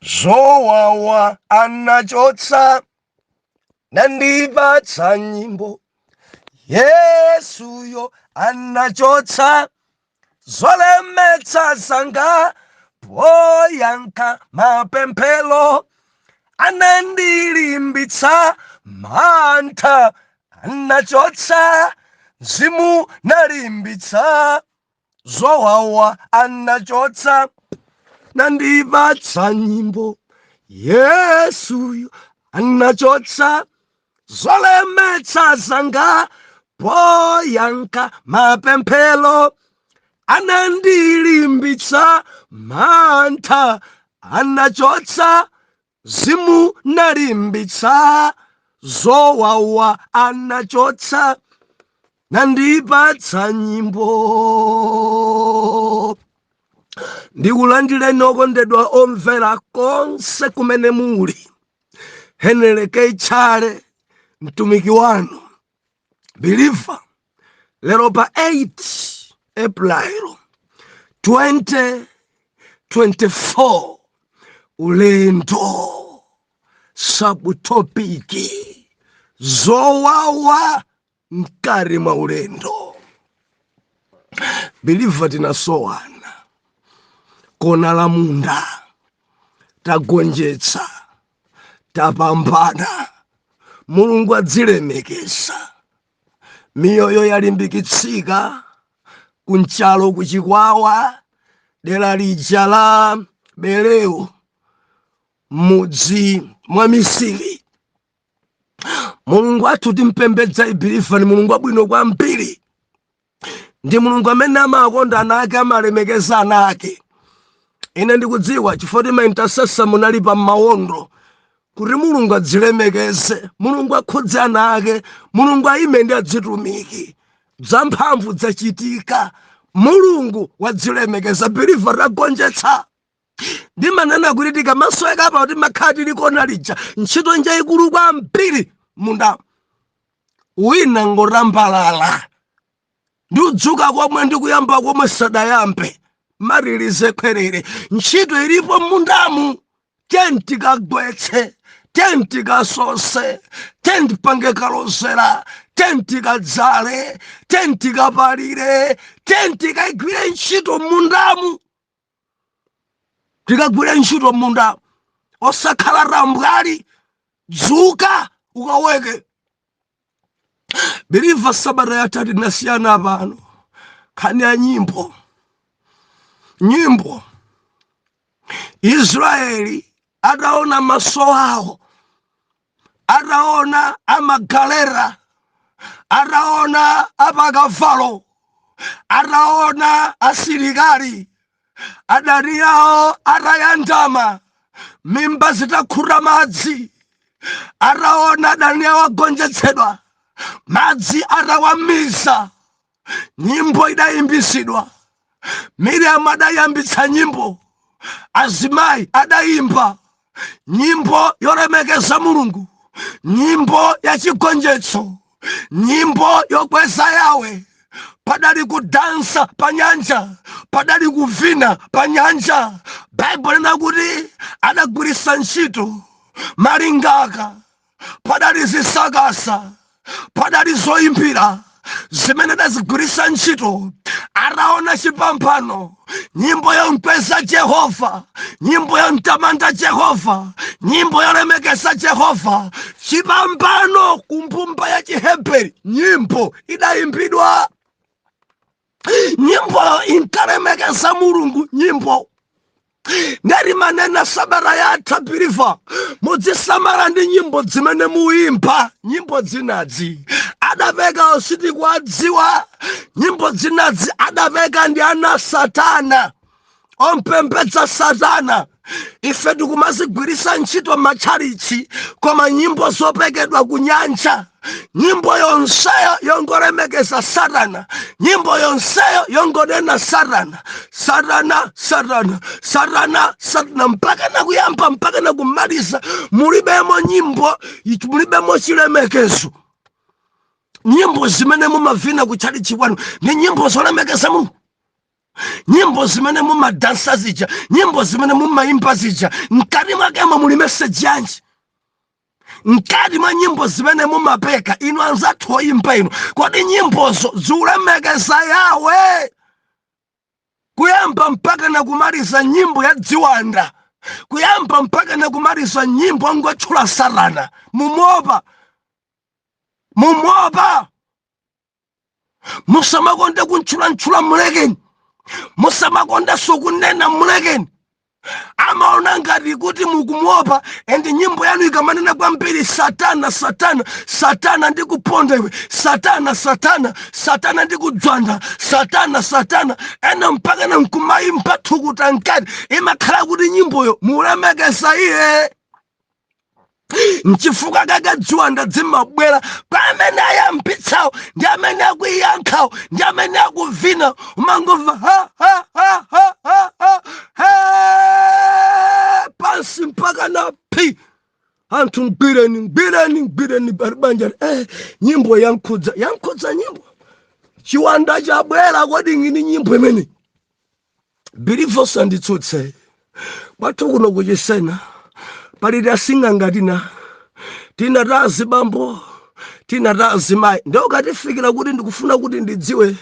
zowawa anachotsa nandipatsa nyimbo. Yesuyo anachotsa zolemetsa zanga poyankha mapemphero. Anandilimbitsa mantha, anachotsa mzimu nalimbitsa. Zowawa anachotsa nandipatsa nyimbo. Yesuyo anachotsa zolemetsa zanga poyankha mapemphero. Anandilimbitsa mantha, anachotsa mzimu nalimbitsa. Zowawa anachotsa nandipatsa nyimbo. Ndikulandireni okondedwa omvera konse kumene muli. Henry K. Chale, mtumiki wanu Believer, lero pa 8 April 2024, ulendo subtopiki zowawa mkari mwa ulendo. Believer, tinasowana kona la munda, tagonjetsa, tapambana. Mulungu adzilemekeza. Miyoyo yalimbikitsika kunchalo kuchikwawa dera lija la Bereu mudzi mwa Misiri. Mulungu athu timpembedza Believer ni Mulungu abwino kwambiri. Ndi Mulungu amene amakonda ana ake, amalemekeza ana ake. Ine ndikudziwa chifukwa ma intercessor munali pa mawondo kuti Mulungu adzilemekeze, Mulungu akhudze ana ake, Mulungu ayime ndi adzitumiki. Zamphamvu zachitika, Mulungu wadzilemekeza. Believer tagonjetsa. Ndimanena kuti tikamasoeka pa kuti makhati likona lija ntchito njayikulu kwambiri munda wina ngorambalala. Ndi udzuka komwe ndi kuyamba komwe sadayambe marilize kwerere. Ntchito ilipo mundamu. Tenti kagwetse, tenti kasose, tenti pange kalosera, tenti kadzale, tenti kapalire, tenti kaigwire ntchito mundamu. Tikagwire ntchito munda osakhala rambwali, dzuka ukaweke. Believer, sabata yatatu nasiyana pano khani ya nyimbo. Israeli adaona maso awo, adaona amagalera, adaona apakavalo, adaona asilikali, adani yawo atayandama, mimba zitakhura madzi, adaona adani yawo agonjetsedwa, madzi atawamiza. Nyimbo idayimbisidwa. Miriam adayambitsa nyimbo, azimayi adayimba nyimbo yolemekeza Mulungu, nyimbo ya chigonjetso, nyimbo yokweza Yawe. Padali kudansa pa nyanja, padali kuvina pa nyanja. Bible linakuti adagwirisa ntchito malingaka, padali zisakasa, padali zoyimbira zimene adazigwirisa ntchito. Araona chipambano, nyimbo yomkweza Jehova, nyimbo yomtamanda Jehova, nyimbo yolemekeza Jehova. Chipambano kumbumba ya Chiheberi, nyimbo idayimbidwa. Nyimbo inkalemekeza Mulungu. Nyimbo ndari manena sabara yatha Believer, mudzisamala ndi nyimbo zimene muimba. Nyimbo zinazi adaveka ositi kwadziwa. Nyimbo zinazi adaveka ndi ana Satana, ompembedza Satana. Ife tikumazigwirisa ntchito matchalichi, koma nyimbo zopekedwa kunyanja, nyimbo yonseyo yongolemekeza Satana, nyimbo yonseyo yongonena Satana, Satana, Satana, Satana, Satana, mpaka na kuyamba mpaka na kumaliza. Mulibemo nyimbo, mulibemo chilemekezo. Nyimbo zimene mumavina kuchalichi kwanu ni nyimbo zolemekeza Mulungu. nyimbo zimene mumadansa zija, nyimbo zimene mumaimba zija, mkati mwake muli message yanji? Mkati mwa nyimbo zimene mumapeka inu anzathu oyimba inu, kodi nyimbozo ziulemekeza Yawe? Kuyamba mpaka na kumaliza nyimbo ya Dziwanda, kuyamba mpaka na kumaliza nyimbo ngotchula Satana, mumopa musamakonde kuntchula mulekeni, musamakonde sokunena mulekeni. Amaona ngati kuti mukumuopa, and nyimbo yanu ikamanena kwambiri Satana Satana Satana ndikuponda iwe, Satana Satana Satana ndikudzwanda, Satana Satana, ena mpaka na nkumayimba thukuta nkati, imakhala kuti nyimboyo mulemekeza iye. Nchifuka kaka Dziwanda dzimabwera pamene ayambitsawo ndi amene akuyankhawo ndi amene akuvina, umangomva ha ha ha ha ha ha pansi mpaka na pi anthu ngwireni banja nyimbo yankhudza nyimbo Chiwanda chabwera. Kodi ngini nyimbo imene bilivosa nditsutse kwathu kuno kuchisena pali tasinga ngatina tina tazi bambo tina tazi mai, ndio katifikira kuti ndikufuna kuti ndidziwe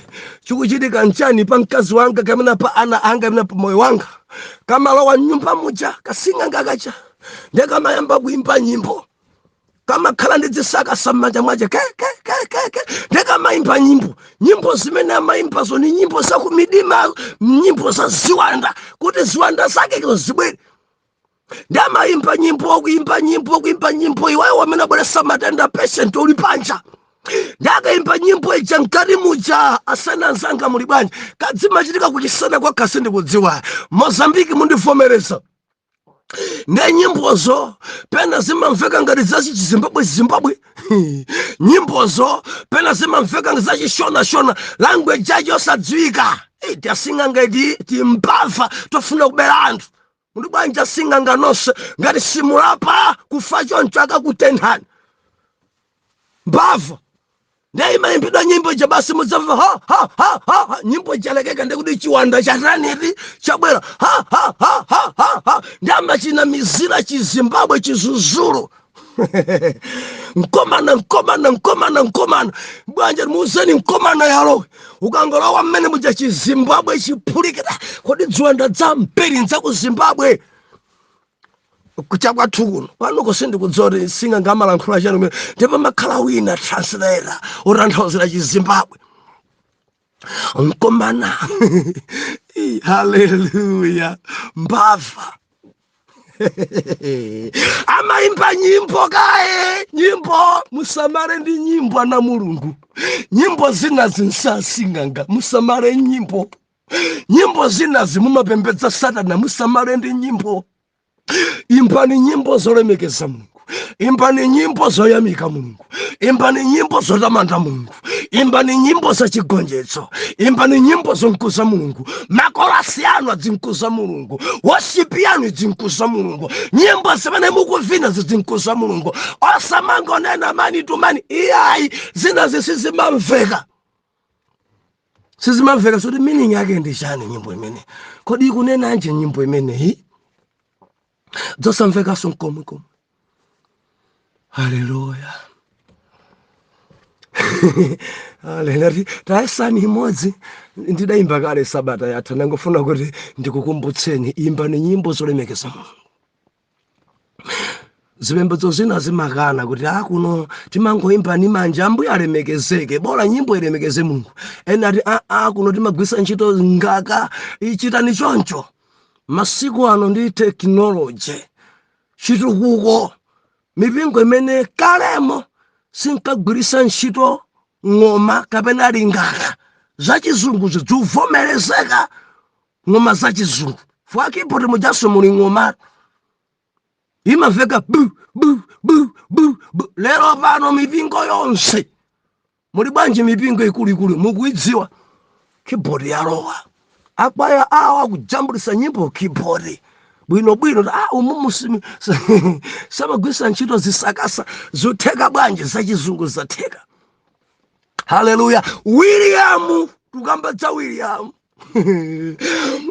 chikuchitika nchani pa mkazi wanga kamena pa ana anga kamena pa moyo wanga. Kama lowa nyumba muja kasinga ngakacha ndiye kama yamba kuimba nyimbo, kama khala ndizisaka samanja mwaje ndiye kama imba nyimbo zimene amaimba zo ni nyimbo za kumidima, nyimbo za Ziwanda, kuti Ziwanda zake zibwere. Ndama imba nyimbo iwayo wamena bwelesa matenda patient uli panja. Ndaka imba nyimbo ija nkati muja asana nzanga muli banja. Kadzima chitika kuchisana kwa kasende kudziwa. Mozambiki mundivomereza. Ne nyimbozo pena zimamveka ngati zachi Zimbabwe. Nyimbozo pena zimamveka ngati zachi shona language yacho yosadziwika. Tasinga ngati timbava tofuna kubera anthu. Mundu banja singa nganose ngati simulapa kufa choncho akakutenthani mbava. Ndiye imayimbidwa nyimbo ija basi mudzamva ha nyimbo jalekeka ndikuti Chiwanda chataniti chabwera ha ndiyamba china mizira Chizimbabwe Chizuzulu nkomana bwanja muuzeni nkomana yalo ukangolowa mmene muja Chizimbabwe chiphulikira. Kodi Dziwanda dzambiri nzaku Zimbabwe kuchakwathu kuno pano kusindi kudzoti singa ngamalankhula chanu ndipo makhala wina translator otanthauzira Chizimbabwe nkomana. Haleluya mbava. Amaimba nyimbo kae nyimbo musamare ndi nyimbo ana Mulungu. Nyimbo zina zinsasinganga musamare nyimbo zina zimumapembedza Satana musamare ndi nyimbo. Imbani nyimbo zolemekeza Mulungu, imbani nyimbo zoyamika Mulungu, imbani nyimbo zotamanda Mulungu, imbani nyimbo za chigonjetso, imbani nyimbo zonkuza Mulungu. Makorasi anu adzinkuza Mulungu, worship yanu idzinkuza Mulungu, nyimbo zimene mukuvina zidzinkuza Mulungu. Osamangonena mani to mani iyayi zina zisizimamveka soti meaning yake ndi chani nyimbo imene. Kodi ikunena nje nyimbo imene hii dzosamveka sonkomwe. Haleluya. Haleluya. Taisani imodzi ndidaimba kale Sabata yatha, nangofuna kuti ndikukumbutseni imbani nyimbo zolemekeza Mulungu. Zipembedzo zina zimakana kuti kuno timangoimba ni manja ambuye alemekezeke, bora nyimbo ilemekeze Mulungu. Ena ati kuno timagwisa ntchito ngaka ichitani choncho. Masiku ano ndi technology chitukuko, mipingo imene kalemo sinkagwirisa ntchito ng'oma kapena lingaka zachizungu zivomerezeka. Ng'oma zachizungu fwa keyboard mujaso muli ng'oma imamveka bu. Lero pano mipingo yonse muli bwanji mipingo ikulu mukuidziwa keyboard yalowa akwaya awa kujambulisa nyimbo keyboard bwino umumusimi samagwisa ntchito zisakasa zotheka bwanji zachizungu zatheka. Haleluya. William tukamba za William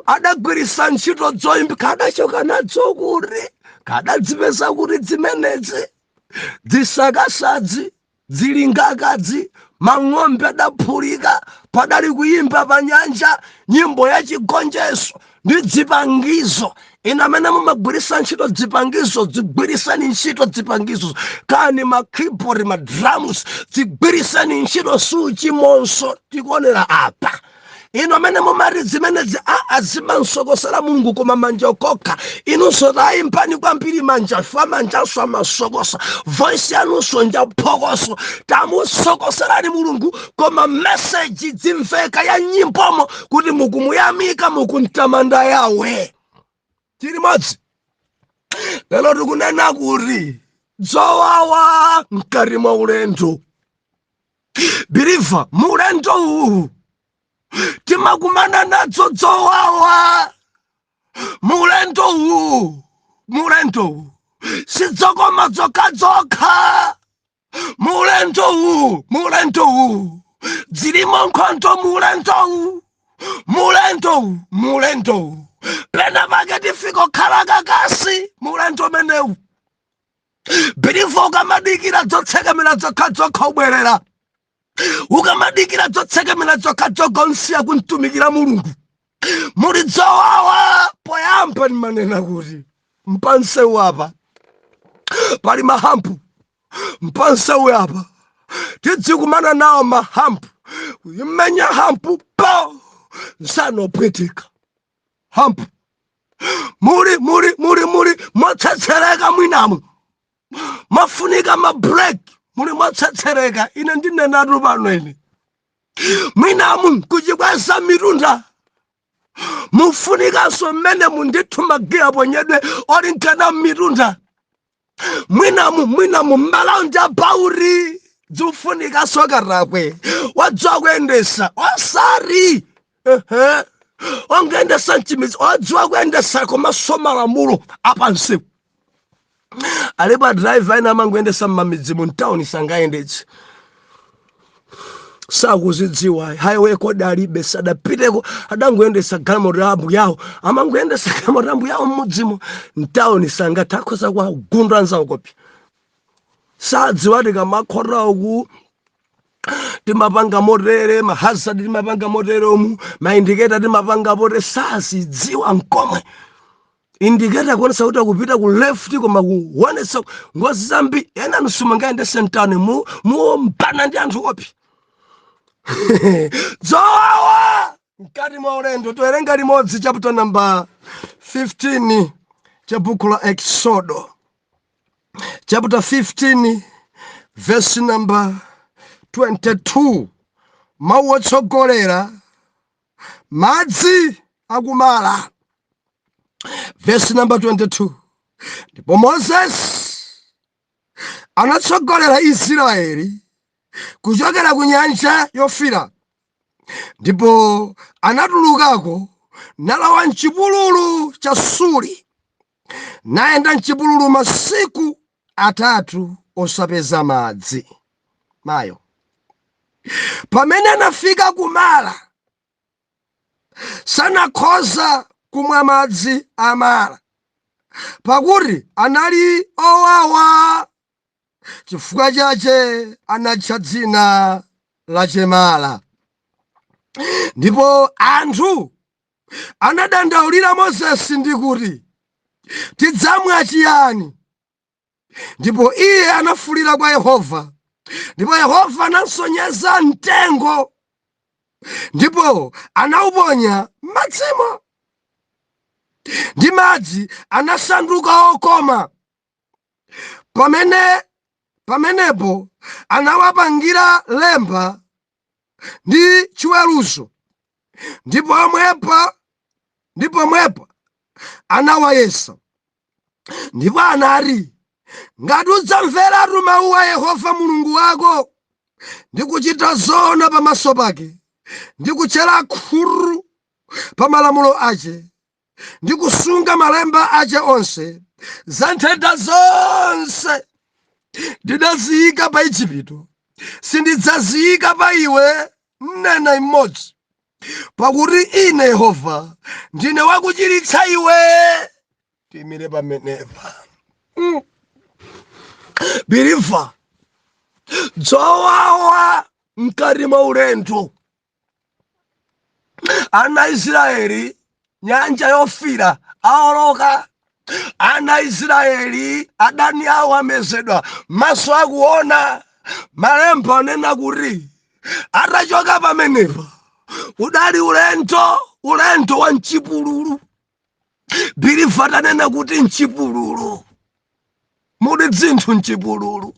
adagwirisa ntchito zoimba kadachoka nadzo kuri kadadzipeza kuti zimenezi dzisakasadzi dzilingakadzi mang'ombe adaphulika padali kuyimba pa nyanja nyimbo ya chigonjetso ndi dzipangizo. Ina amene mumagwirisa ntchito dzipangizo dzigwirisani ntchito dzipangizo, kani ma keyboard ma drums dzigwirisani ntchito suchimonso tikuonera apa. Ino amene mumati zimenezi azimansokosera Mulungu koma manja okokha, inunso tayimbani kwambiri manja fa manjanso amasokosa, voice yanunso njaphokoso tamusokoserani Mulungu koma message dzimveka ya nyimbomo kuti mukumuyamika mukuntamanda Yawe. Tiri modzi lero tikunena kuti dzowawa mkati mwa ulendo. Believer, mulendo uwu timakumana nadzo dzowawa. Mulendo uwu sidzokoma dzokha. Mulendo uwu dzilimo nkhondo. Mulendo uwu pena pake tifika khala kakasi. Mulendo menewu Believer, ukamadikira dzotsekemera dzokha ubwerera, ukamadikira dzotsekemera dzokha nsiya kuntumikira Mulungu. Muli dzowawa poyamba ndimanena kuti mpansewu apa pali mahampu. Mpansewu apa tidzikumana nawo mahampu, kuyimenya hampu po nsanopwetika hampu. Muri motsetsereka mwinamu mafunika ma break, muri motsetsereka. Ine ndinenatu pano ine mwinamu kuchikweza mirunda mufunikanso mmene mundithuma giya ponyedwe orinkana mirunda. Mwinamu mmalaundi abauri dzifunika sokarakwe wadziwa kuyendesa osari ongendesa mchimizi wadziwa kuyendesa koma somalamulo apansi. Alipa driver ina amangoyendesa mmamidzi mu town sangayendetse sakuzidziwa highway code alibe sadapiteko adangoyendesa galimoto abu yawo amangoyendesa galimoto abu yawo mudzimo mtown sangatakhoza kwa gundwa nzawo kopi sadziwa tikamakhora uku timapanga motere mahazard timapanga motere omu maindicators timapanga motere sazidziwa nkomwe. Indicator kuonesa kuti kupita ku left koma kuonesa ngozi zambi ena nusuma ngaende sentani mu mpana ndi anthu opi. Dzowawa mkati mwa ulendo. Towerenga limodzi chapter number 15 cha buku la Exodo, chapter 15 verse number 22. Mawu otsogolera madzi akumala. Verse number 22. Ndipo Moses anatsogolera Israeli kuchokera ku nyanja Yofira, ndipo anatulukako nalawa mchipululu cha Suri, nayenda mchipululu masiku atatu osapeza madzi. Mayo pamene anafika kumala sanakhoza kumwa madzi amala pakuti anali owawa. Chifukwa chache anatcha dzina la chemala. Ndipo anthu anadandaulira Mozesi ndi kuti tidzamwa chiyani? Ndipo iye anafuwulira kwa Yehova, ndipo Yehova anasonyeza mtengo ndipo anauponya m'madzimo, ndi madzi anasanduka okoma. Pamenepo anawapangira lemba ndi chiweruzo, ndipo mwepa anawayesa. Ndipo anati, ngati udzamveratu mawu a Yehova Mulungu wako ndi kuchita zoona pamaso pake, ndi kutchera khuru pa malamulo ace, ndi kusunga malemba ace onse, za nthenda zonse ndidaziyika pa Igupto sindidzaziyika pa iwe. Nena imodzi. pakuti ine Yehova ndine wakuchiritsa iwe. Timire pamenepa. Birifa dzowawa mkati mwa ulendo. Ana Israeli nyanja yofira aoloka. Ana Israeli adani awo amezedwa, maso akuona. Malemba anena kuti atachoka pamenepa udali ulendo wa mchipululu. Birifa tanena kuti mchipululu muli zinthu mchipululu,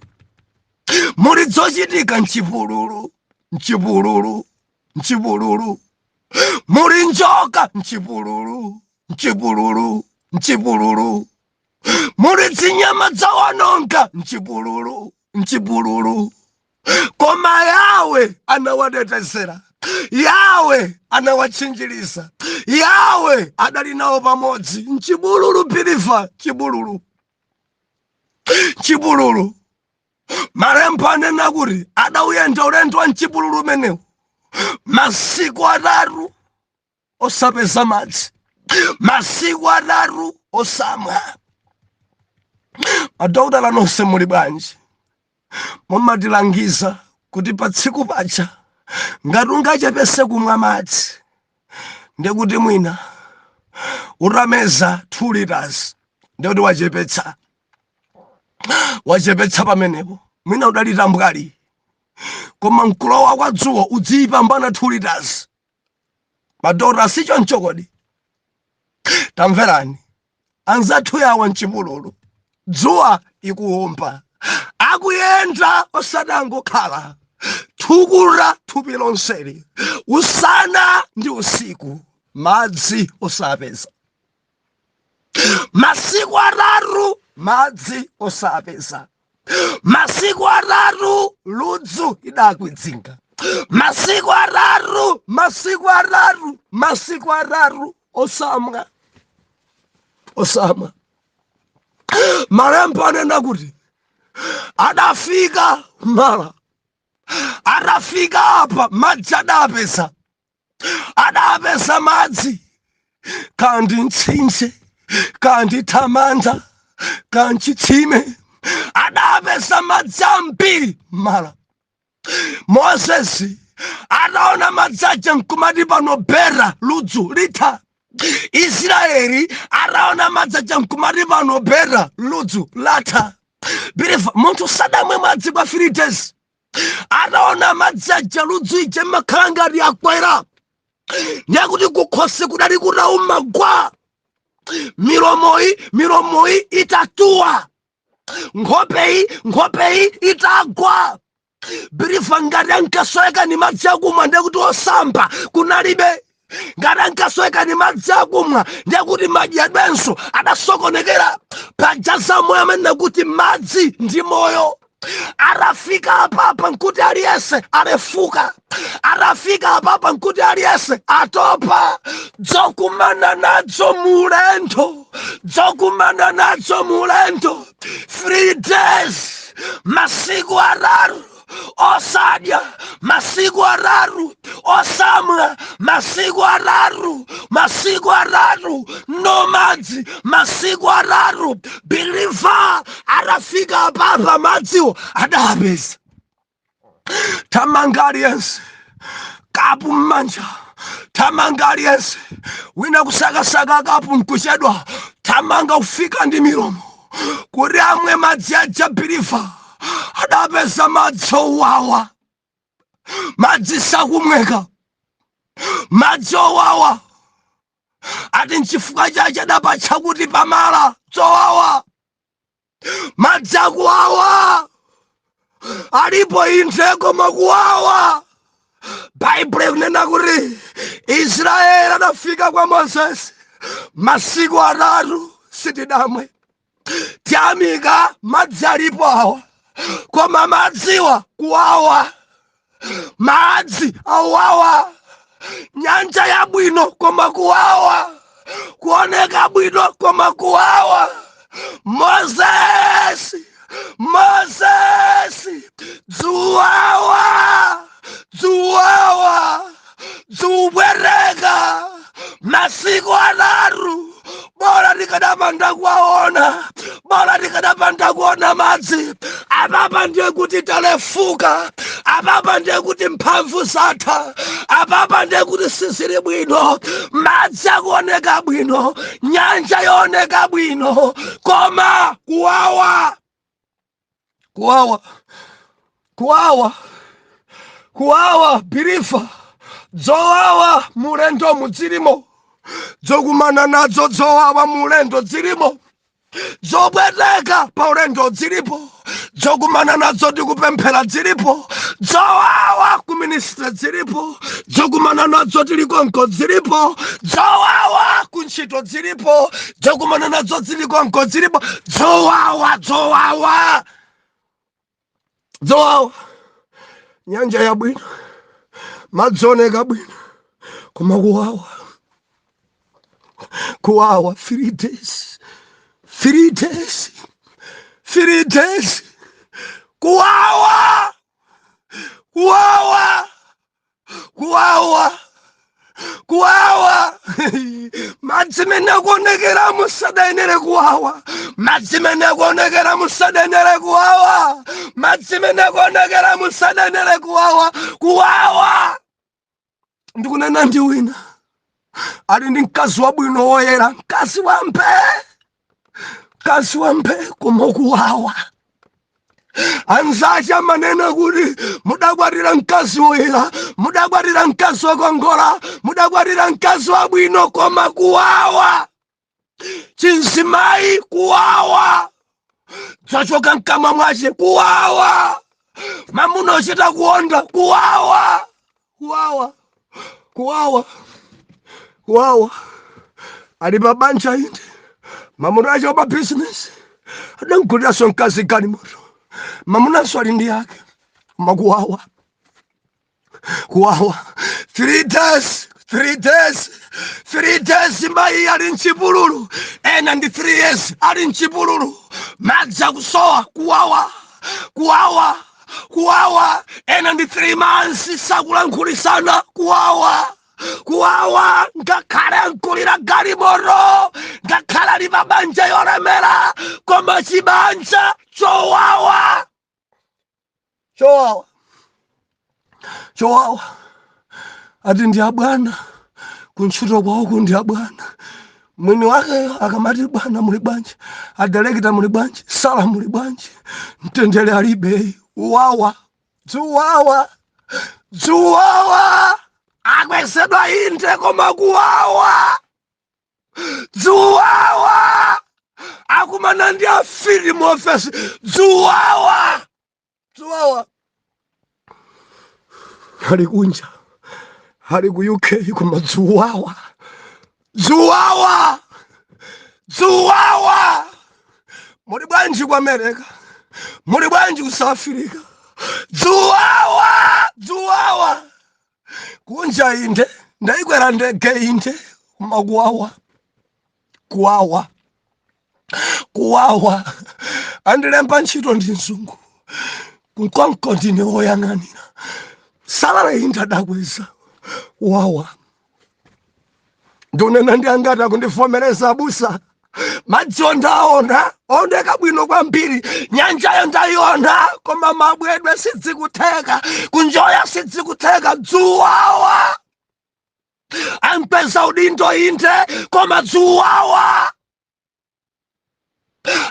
muli zochitika mchipululu, muli njoka mchipululu, muli zinyama zawononga mchipululu. Koma Yawe anawatetezera, Yawe anawachinjiriza, Yawe adali nawo pamodzi mchipululu. Birifa chipululu. Malemba anena kuti adawuyenda ulendo wa mchipululu umenewu masiku 3 osapeza madzi, masiku 3 osamwa. Madokotala nonse muli bwanji? Mumatilangiza kuti pa tsiku pacha ngati ungachepese kumwa madzi ndekuti mwina utameza 2 liters ndekuti wachepetsa pamenepo. Mwina udalita mbwali koma mkulowa kwa dzuwa udziyipambana 2 liters. Madokotala sicho nchokodi? Tamverani, anzathu yawo mchipululu dzuwa ikuwomba, akuyenda osadangokhala, thukula thupi lonseli usana ndi usiku, madzi osapeza. Masiku 3 madzi osapeza, masiku 3 ludzu idakwidzinga, masiku 3 osamwa. Malemba anena kuti adafika mala, adafika apa madzi adapeza madzi, kandi mtsinje, kandi thamanda, kandi chitsime, adapeza madzi ambiri mala. Moses adaona madzi aja nkumati panobhera ludzu litha. Israeli adaona madzi aja nkumati panobhera ludzu latha. Birifa munthu sadamwe madzi kwa 3 days adaona madzi aja ludzu ije makhala ngati akwera, nyakuti kukhosi kudali kutauma gwa, milomoyi itatuwa, nkhopeyi itagwa. Birifa ngati ankasoeka ni madzi akumwa ndekuti osamba kunalibe, ngati ankasoeka ni madzi akumwa ndekuti madyedwenso adasokonekera. Pajaza moyo amene kuti madzi ndi moyo. Arafika apapa nkuti aliyese alefuka, arafika apapa nkuti aliyese atopa. Dzokumana nadzo mulendo 3 days, masiku 3 osadya, masiku 3 osamwa, masiku 3 no madzi, masiku 3. Birifa arafika apapa madziwo adapeza. Tamanga aliyense kapu mmanja, tamanga aliyense wina kusakasaka kapu nkuchedwa, tamanga ufika ndi milomo kuti amwe madzi aja. Birifa adapeza madzi owawa, madzi sakumweka, madzi owawa. Ati nchifukwa chache adapatcha kuti pamala zowawa, madzi akuwawa. Alipo inde koma kuwawa. Baibulo ikunena kuti Israeli adafika kwa Moses masiku 3 sitidamwe. Tiyamika madzi alipo awa, koma madziwa kuwawa, madzi awawa. Nyanja yabwino koma kuwawa, kuoneka bwino koma kuwawa. Moses dzuwawa, dzuwere ndikadapanda kuwaona, bora ndikadapanda kuona madzi. Apapa ndiye kuti talefuka, apapa ndiye kuti mphamvu zatha, apapa ndiye kuti sizili bwino. Madzi akuoneka bwino, nyanja yooneka bwino, koma kuwawa, kuwawa, kuwawa, kuwawa birifa, zowawa mulendo mudzilimo, zokumana nadzo zowawa mulendo dzilimo, zobweteka pa ulendo dzilipo, zokumana nadzo ndikupemphera dzilipo, zowawa ku ministry dzilipo, zokumana nadzo tilikonko dzilipo, zowawa ku ntchito dzilipo, zokumana nadzo tilikonko dzilipo, zowawa, zowawa, zowawa. Nyanja ya bwino, madzi oneka bwino, koma kuwawa, kuwawa 3 days, 3 days, 3 days, kuwawa, kuwawa, kuwawa, kuwawa. Madzi mene kuonekera musadayenere kuwawa, madzi mene kuonekera musadayenere kuwawa, madzi mene kuonekera musadayenere kuwawa, kuwawa. Ndikunena ndi wina ali ndi mkazi wabwino woyera, mkazi wampe, mkazi wampe, koma kuwawa. Anzake amanena kuti mudakwatira mkazi woyera, mudakwatira mkazi wokongola, mudakwatira mkazi wabwino, koma kuwawa. Chinzimayi kuwawa, zachoka mkamwa mwace kuwawa, mamuna ochita kuonda kuwawa, kuwawa, kuwawa, kuwawa. Ali pa banja inde, mamuna acho pa business, adamkutiranso mkazi galimoto, mamunanso ali ndi yake, makuwawa, kuwawa. 3 days, 3 days, 3 days mayi ali mchipululu, ena ndi 3 years ali mchipululu, madzi akusowa, kuwawa, kuwawa, kuwawa. Ena ndi 3 months sakulankhulitsana, kuwawa, kuwawa. Ngakhale ankulira galimoto, ngakhale ali pa banja yolemera, koma chibanja chowawa, chowawa, chowawa. Ati ndi abwana, kuntchito kwawo ndi abwana, mwini wake akamati bwana muli bwanji, adirekita muli bwanji, sala muli bwanji, mtendere alibe, uwawa, zuwawa, zuwawa. Akwesedwa inde koma kuwawa, zuwawa. Akumana ndi afiri mu ofesi, zuwawa, zuwawa. Ali kunja, ali ku UK, koma zuwawa, zuwawa, zuwawa. Muli bwanji ku America, muli bwanji ku South Africa, zuwawa, zuwawa. Kunja inde, ndaikwera ndege inde, koma kuwawa, kuwawa, kuwawa. Andilemba ntchito ndi mzungu, kunkonko ndine woyang'anira, salale inde adakweza, kuwawa. Ndunena ndi angati akundivomereza abusa, madzi ondaona, ondeka bwino kwambiri, nyanjayo ndayiona, koma mabwedwe sidzikutheka, kunjoya sidzikutheka, zuwawa. Ampeza udindo inde, koma zuwawa.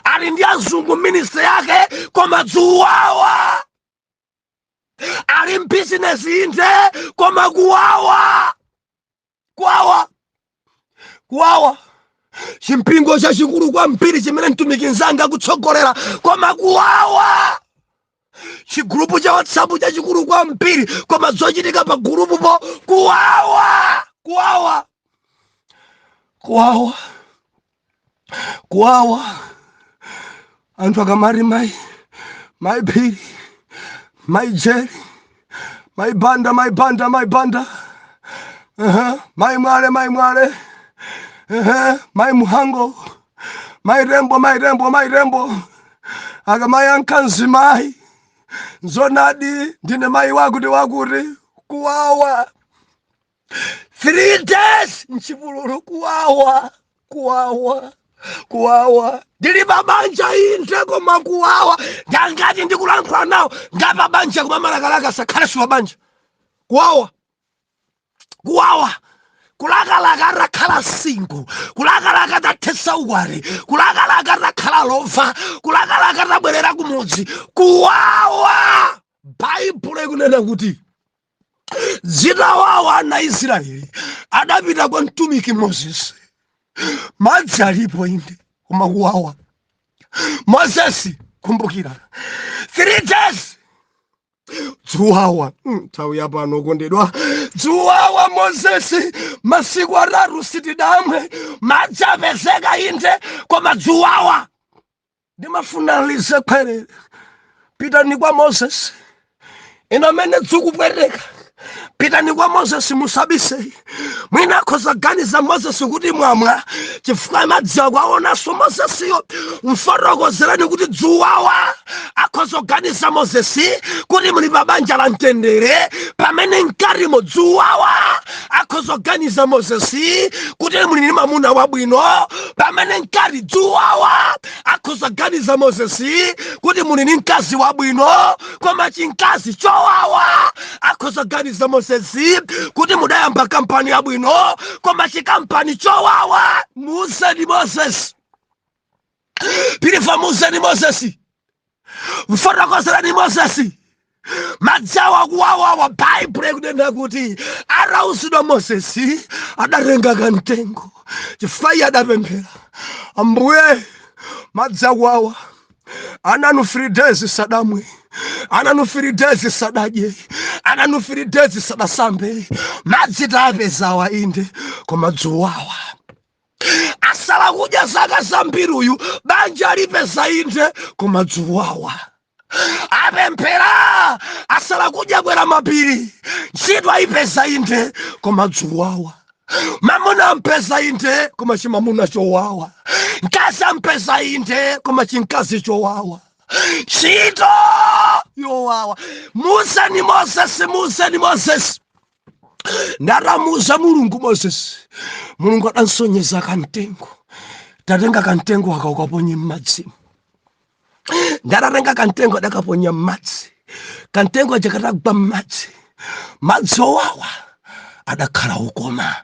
Ali ndi azungu ministry yake, koma zuwawa. Ali mbusiness inde, koma kuwawa, kuwawa, kuwawa. Chimpingo chachikulu kwambiri chimene mtumiki nzanga kutsogolera, koma kuwawa. Chigrupu cha WhatsApp chachikulu kwambiri, koma zochitika pa gurupupo, kuwawa, kuwawa, kuwawa, kuwawa. Anthu akamati mayi phiri, mayi jeri, mayi banda, mayi banda, mayi banda, mayi mwale, mayi mwale, mayi muhango, mayi rembo, mayi rembo, mayi rembo. Akamayankha mzimayi, zonadi ndine mayi wakuti wakuti, kuwawa. 3 days mchipululu, kuwawa, kuwawa, kuwawa ndili babanja inde koma kuwawa ngangati ndikulankhula nawo ngapa banja kumamalakalaka sakhale siwabanja kuwawa kulakalaka rakhala single kulakalaka tathesa ukwati kulakalaka rakhala lova kulakalaka rabwerera kumudzi kuwawa. Baibulo ikunena kuti zitawawa ana Israeli adapita kwa mtumiki Moses, madzi alipo inde koma kuwawa. Moses kumbukira 3 days dzuwawa nthawi yapano kondedwa dzuwawa Moses masiku 3 sitidamwe madzi apezeka inde koma dzuwawa. Ndimafunalize kwerere pitani kwa Moses ino amene dzikupwereka pitani kwa Moses musabise mwina akhoza ganiza Moses kuti mwamwa chifukwa madzi akwaonanso Mosesiyo mfotokozerani kuti dzuwawa akhoza ganiza Moses kuti muli pabanja la mtendere pamene mkarimo dzuwawa akhoza ganiza Moses kuti muli ndi mamuna wabwino pamene mkari dzuwawa akhoza ganiza Moses kuti muli ndi mkazi wabwino koma chinkazi chowawa akhoza ganiza Moses kuti mudayamba kampani yabwino koma chikampani chowawa. Muuzeni Moses pilifa muuzeni Moses mfotokozerani Moses madzawa kuwawawa. Baibulo ikunena kuti atausidwa Moses adatenga kamtengo chifukwa iye adapemphera Ambuye madzi akuwawa ananu 3 days sadamwe ananu 3 days sadadye ananu 3 days sadasambe madzi tapezawa inde koma dzuwawa. Asala kudya zaka zambiri uyu banja lipeza inde koma dzuwawa. Apemphera asala kudya kwera mapiri ntchito ayipeza inde koma dzuwawa. Mamuna ampeza inde koma chimamuna chowawa. Mkazi ampeza inde koma chinkazi chowawa. Ntchito yowawa. Muuzeni Moses ndaramuza Mulungu Moses. Mulungu adansonyeza kamtengo tatenga kamtengo akaukaponya m'madzi. Ndaratenga kamtengo adakaponya m'madzi. Kamtengo jakatagwa m'madzi. Madzi owawa adakhala ukoma.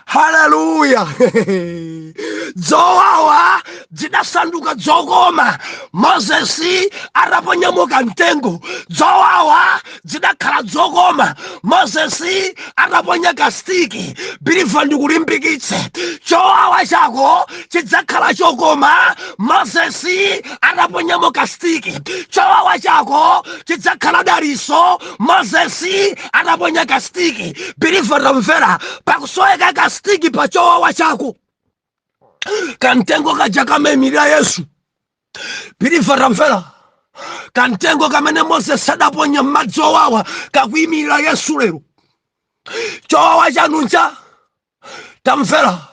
Haleluya. Dzowawa zidasanduka dzokoma. Moses adaponyamo kamtengo dzowawa zidakhala dzokoma. Moses adaponya kastiki. Biliva ndikulimbikitse chowawa chako chidzakhala chokoma. Moses adaponyamo kastiki chowawa chako chidzakhala daliso. Moses adaponya kastiki. Biliva tamvera pakusoweka kastiki pa chowawa chako kamtengo kaja kamemirira Yesu. Biliva tamvera kamtengo kamene Moses adaponya m'madzi owawa kakuyimirira Yesu lero. Chowawa chanunja tamvera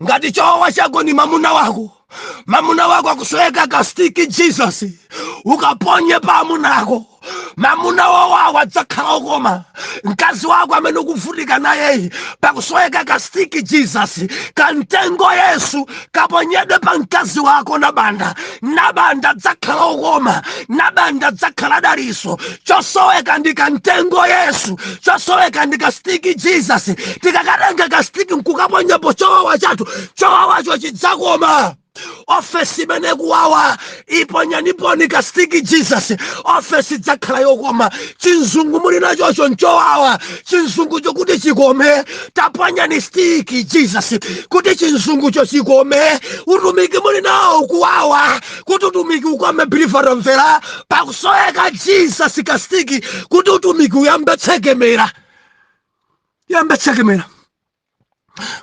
ngati chowawa chako ni mamuna wako akusoweka kastiki Jesus ukaponye pa amuna ako mamuna wawawa dzakhala ukoma. Mkazi wako amene ukuvutika naye pakusoweka kastiki Jesus kamtengo Yesu kaponyedwe pa mkazi wako nabanda dzakhala ukoma nabanda dzakhala daliso. Chosoweka ndi kamtengo Yesu chosoweka ndi kastiki Jesus. Tikakatenga kastiki nkukaponyepo chowawa chathu chowawacho chidzakoma. Ofesi imene kuwawa iponyaniponi kastiki Jesus ofesi dzakhala yokoma. Chinzungu muli nachocho nchowawa chinzungu chokuti chikome taponyani stiki Jesus kuti chinzungu cho chikome. Utumiki muli nawo kuwawa kuti utumiki ukome. Biliva tamvera pakusoweka Jesus kastiki kuti utumiki uyambe tsekemera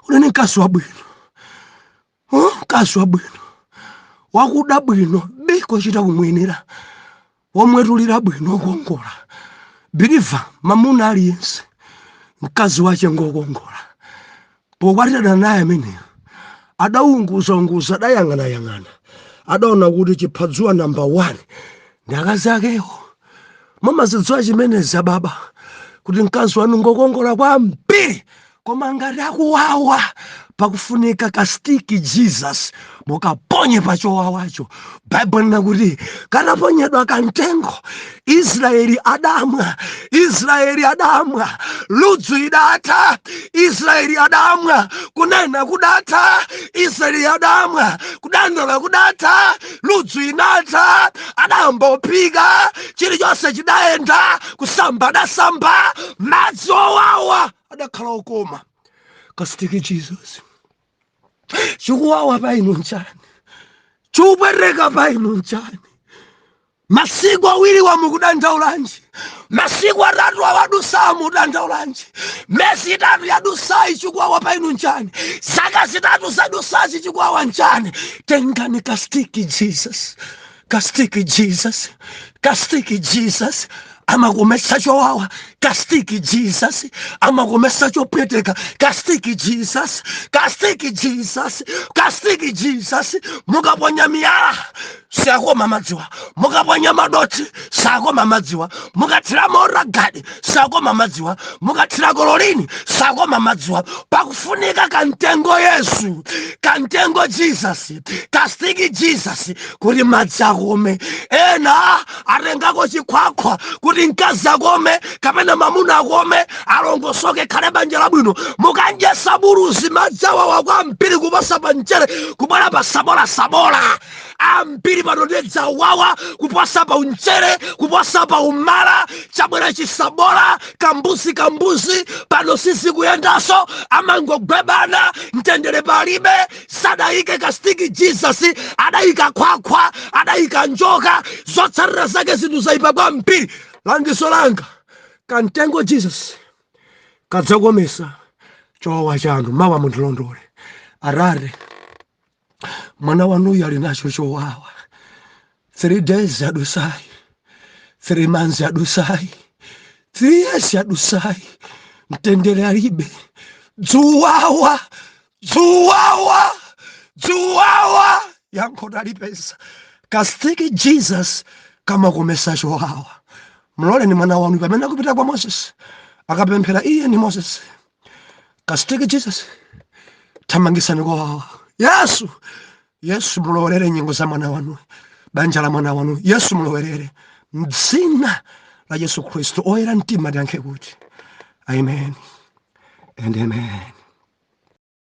unene mkazi wabwino mkazi wabwino wakuda bwino biko chita kumwenera womwetulira bwino okongola. Biliva mamuna aliyense mkazi wache ngokongola pokwatira naye ameneyo adaunguza adayang'ana adaona kuti chiphadzua namba 1 ndi akazi akewo. Mamazidziwa chimeneza baba kuti mkazi wanu ngokongola kwambiri koma ngati akuwawa pakufunika kastiki Jesus mukaponye pachowawacho. Bible nakuti kanaponyedwa kantengo Israeli adamwa, Israeli adamwa, ludzu idata, Israeli adamwa, kunena kudata, Israeli adamwa, kudandola kudata, ludzu inata, adambopiga, chilichonse chidaenda, kusamba dasamba, madzi owawa adakhala okoma. Kastiki Jesus chikuwawa painu nchani, chubwereka painu nchani. Masiku awiri wa mukudanjaulanji, masiku atatu awadusa mukudanjaulanji, mesi itatu yadusai chikuwawa painu nchani, zaka zitatu zadusachi chikuwawa nchani. Tengani kastiki Jesus, kastiki Jesus, kastiki Jesus. Amakomesa chowawa, kastiki Jesus. Amakomesa chopeteka, kastiki Jesus, kastiki Jesus, kastiki Jesus. Mukaponya miyala sakoma madziwa, mukaponya madoti sakoma madziwa, mukathira moragadi sakoma madziwa, mukathira kololini sakoma madziwa. Pakufunika kantengo Yesu, kantengo Jesus, kastiki Jesus, kuti madzi akome. Ena atengako chikhwakhwa kuti mkazi akome kapena mamuna akome, alongosoke khale banja labwino. Mukanjesa buruzi madzi awawa kwambiri kuposa panchere kubwera pa sabola ambiri panodedza wawa kuposa pa unchere, kuposa pa umala, chabwera chisabola kambuzi pano sisi kuyendaso amangogwebana mtendere palibe. Sadayike kastiki Jesus, adayika khwakhwa, adayika njoka, zotsatira zake zinthu zaipa kwambiri. Langiso langa kantengo Jesus kadzakomesa chowawa chanu. Mawa mundilondole arare mwana wanuyu ali nacho chowawa. 3 days adusai, 3 months adusai, 3 years adusai, mtendere alibe. Dzuwawa yankho talipesa. Kastiki Jesus kama komesa chowawa. Mlole ni mwana wanu pamene akupita kwa Moses akapemphera iye ni Moses. Kastiki Jesus thamangisani kwa wawa. Yesu mulowelere nyengo za mwana wanu, banja la mwana wanu. Yesu mulowelere mdzina la Yesu Kristo oyera mtima tiyankhe kuti amen and amen.